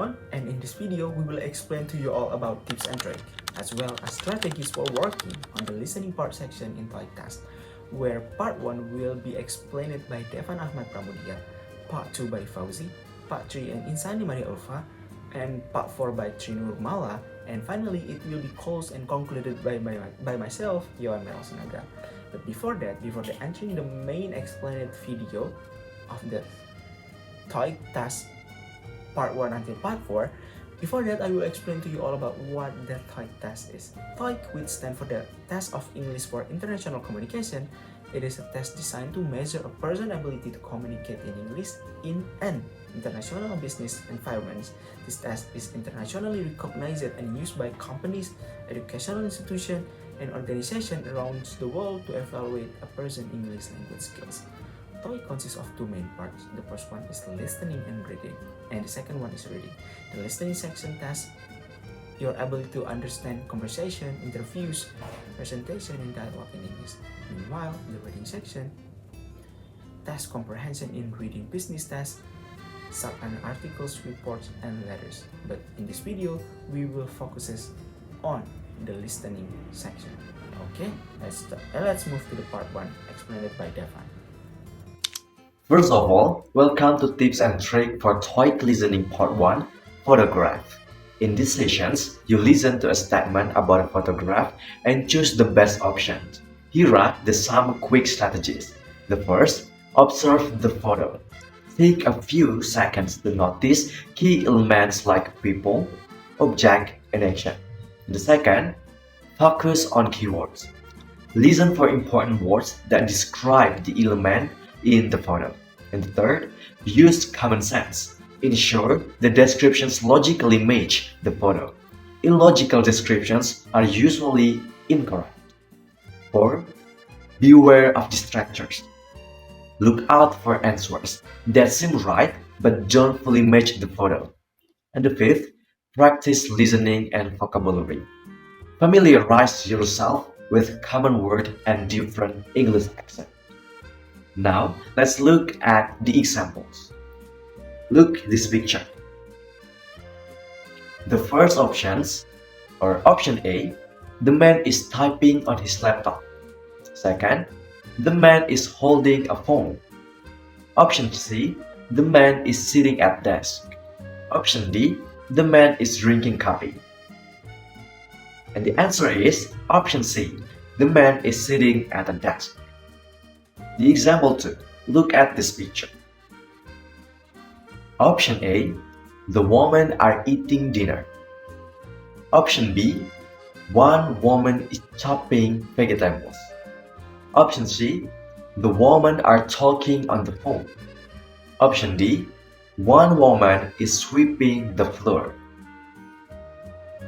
everyone, and in this video we will explain to you all about tips and tricks as well as strategies for working on the listening part section in Toeic test, where part 1 will be explained by Devan Ahmad Pramudia, part 2 by Fauzi, part 3 and Insani Maria Ulfa, and part 4 by Trinur Mala, and finally it will be closed and concluded by myself, Yohan Mel Sinaga. But before the entering the main explained video of the Toeic test part 1 until part 4, before that I will explain to you all about what the Toeic test is. Toeic, which stands for the Test of English for International Communication, it is a test designed to measure a person's ability to communicate in English in an international business environment. This test is internationally recognized and used by companies, educational institutions, and organizations around the world to evaluate a person's English language skills. Toeic consists of two main parts. The first one is listening and reading, and the second one is reading. The listening section tests your ability to understand conversation, interviews, presentation, and dialogue in English. Meanwhile, the reading section tests comprehension in reading business tests, such as articles, reports, and letters. But in this video, we will focus on the listening section. Okay, let's move to the part 1, explained by Devan. First of all, welcome to Tips and Tricks for Toeic Listening Part 1, Photograph. In these sessions, you listen to a statement about a photograph and choose the best option. Here are some quick strategies. The first, observe the photo. Take a few seconds to notice key elements like people, object, and action. The second, focus on keywords. Listen for important words that describe the element in the photo. And the third, use common sense. Ensure the descriptions logically match the photo. Illogical descriptions are usually incorrect. 4. Beware of distractors. Look out for answers that seem right but don't fully match the photo. And the fifth, practice listening and vocabulary. Familiarize yourself with common words and different English accents. Now, let's look at the examples. Look at this picture. The first options, or option A, the man is typing on his laptop. Second, the man is holding a phone. Option C, the man is sitting at desk. Option D, the man is drinking coffee. And the answer is option C, the man is sitting at a desk. The example 2. Look at this picture. Option A. The women are eating dinner. Option B. One woman is chopping vegetables. Option C. The women are talking on the phone. Option D. One woman is sweeping the floor.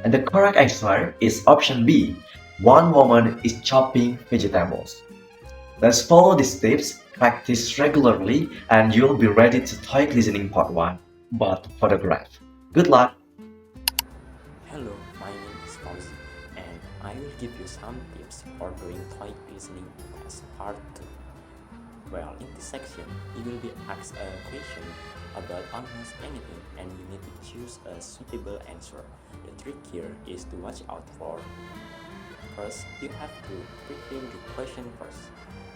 And the correct answer is option B. One woman is chopping vegetables. Let's follow these tips, practice regularly, and you'll be ready to Toeic Listening Part 1, but photograph. Good luck! Hello, my name is Fauzi, and I will give you some tips for doing Toeic Listening Test Part 2. Well, in this section, you will be asked a question about almost anything, and you need to choose a suitable answer. The trick here is to watch out for. First, you have to pre-think the question first.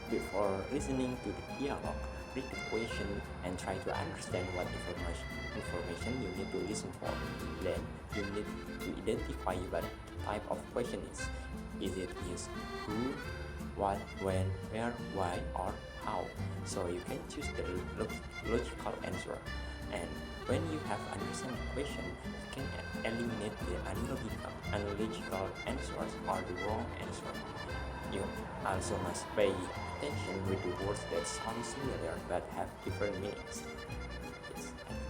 Before listening to the dialogue, read the question and try to understand what information you need to listen for. Then, you need to identify what type of question is. Is it who, what, when, where, why, or how? So you can choose the logical answer. And when you have understand the question, you can eliminate the unlogical answers or the wrong answer. You also must pay attention with the words that sound similar but have different meanings.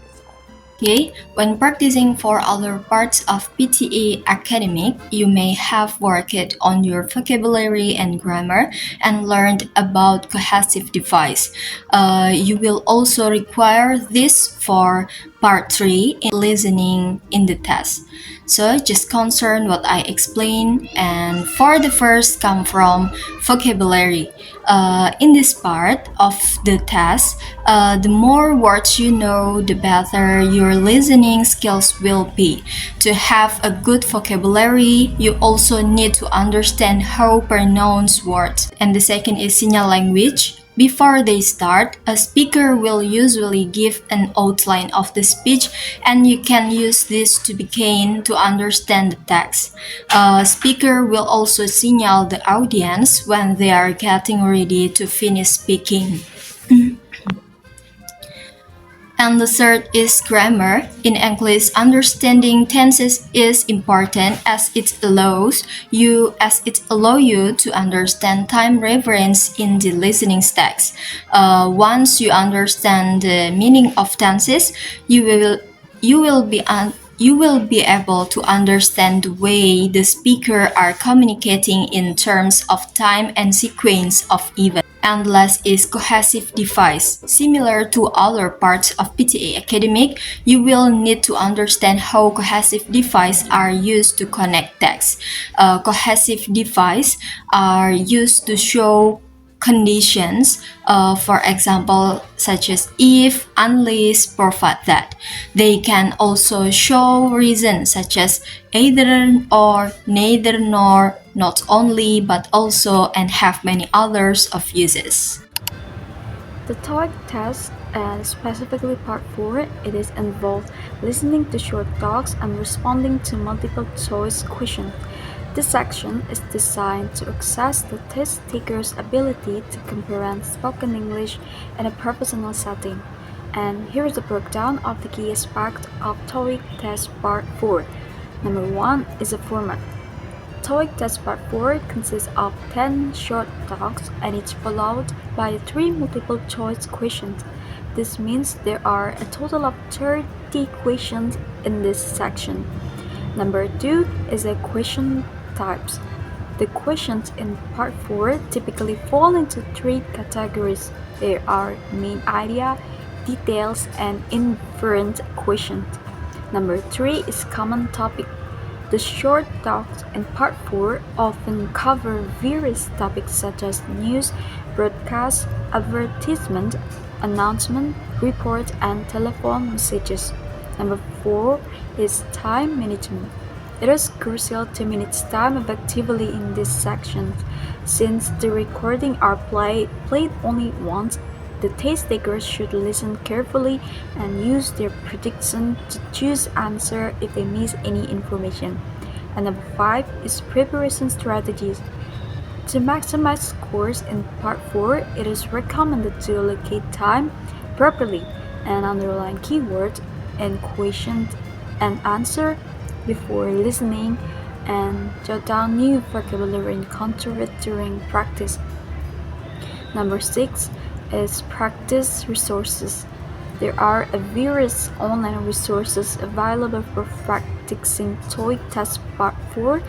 That's all. Okay, when practicing for other parts of PTE academic, you may have worked on your vocabulary and grammar and learned about cohesive device. You will also require this for Part 3 in listening in the test. So just concern what I explain, and for the first come from vocabulary. In this part of the test, the more words you know, the better your listening skills will be. To have a good vocabulary, you also need to understand how pronounce words. And the second is signal language. Before they start, a speaker will usually give an outline of the speech, and you can use this to begin to understand the text. A speaker will also signal the audience when they are getting ready to finish speaking. And the third is grammar. In English, understanding tenses is important as it allows you to understand time reference in the listening text. Once you understand the meaning of tenses, you will be you will be able to understand the way the speaker are communicating in terms of time and sequence of events. And last is cohesive device. Similar to other parts of PTA academic, you will need to understand how cohesive devices are used to connect text. Cohesive devices are used to show conditions, for example, such as if, unless, provide that. They can also show reasons such as either or, neither nor, not only but also, and have many others of uses. The Toeic test, and specifically Part 4, it is involved listening to short talks and responding to multiple choice questions. This section is designed to assess the test taker's ability to comprehend spoken English in a professional setting. And here is a breakdown of the key aspects of Toeic test Part 4. Number 1 is the format. Toeic test Part 4 consists of 10 short talks and it's followed by 3 multiple choice questions. This means there are a total of 30 questions in this section. Number 2 is the question types. The questions in Part 4 typically fall into 3 categories. There are main idea, details, and inference questions. Number 3 is common topic. The short talks in Part 4 often cover various topics such as news, broadcast, advertisement, announcement, report, and telephone messages. Number 4 is time management. It is crucial to manage time effectively in this section. Since the recordings are played only once, the test takers should listen carefully and use their prediction to choose answer if they miss any information. And number 5 is preparation strategies. To maximize scores in Part 4, it is recommended to allocate time properly and underline keywords and questions and answer before listening, and jot down new vocabulary encountered during practice. Number 6 is practice resources. There are various online resources available for practicing Toeic test Part 4.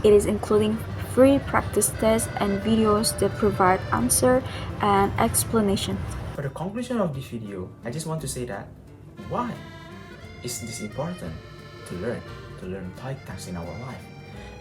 It is including free practice tests and videos that provide answer and explanation. For the conclusion of this video, I just want to say that why is this important to learn Toeic test in our life?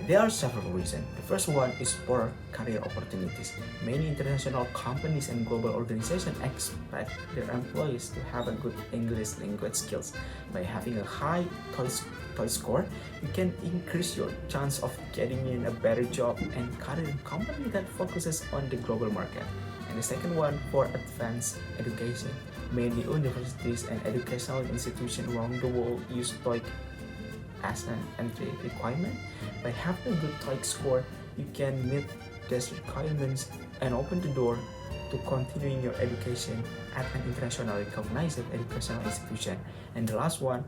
There are several reasons. The first one is for career opportunities. Many international companies and global organizations expect their employees to have a good English language skills. By having a high TOEIC score, you can increase your chance of getting in a better job and career in company that focuses on the global market. And the second one for advanced education. Many universities and educational institutions around the world use TOEIC as an entry requirement. By having a good TOEIC score, you can meet these requirements and open the door to continuing your education at an internationally recognized educational institution. And the last one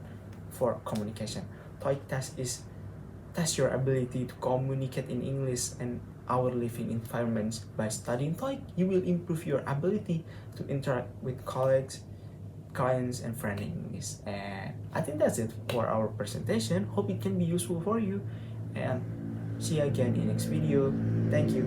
for communication. TOEIC test your ability to communicate in English and our living environments. By studying TOEIC, you will improve your ability to interact with colleagues, clients, and friends in English. And I think that's it for our presentation. Hope it can be useful for you, and see you again in next video. Thank you.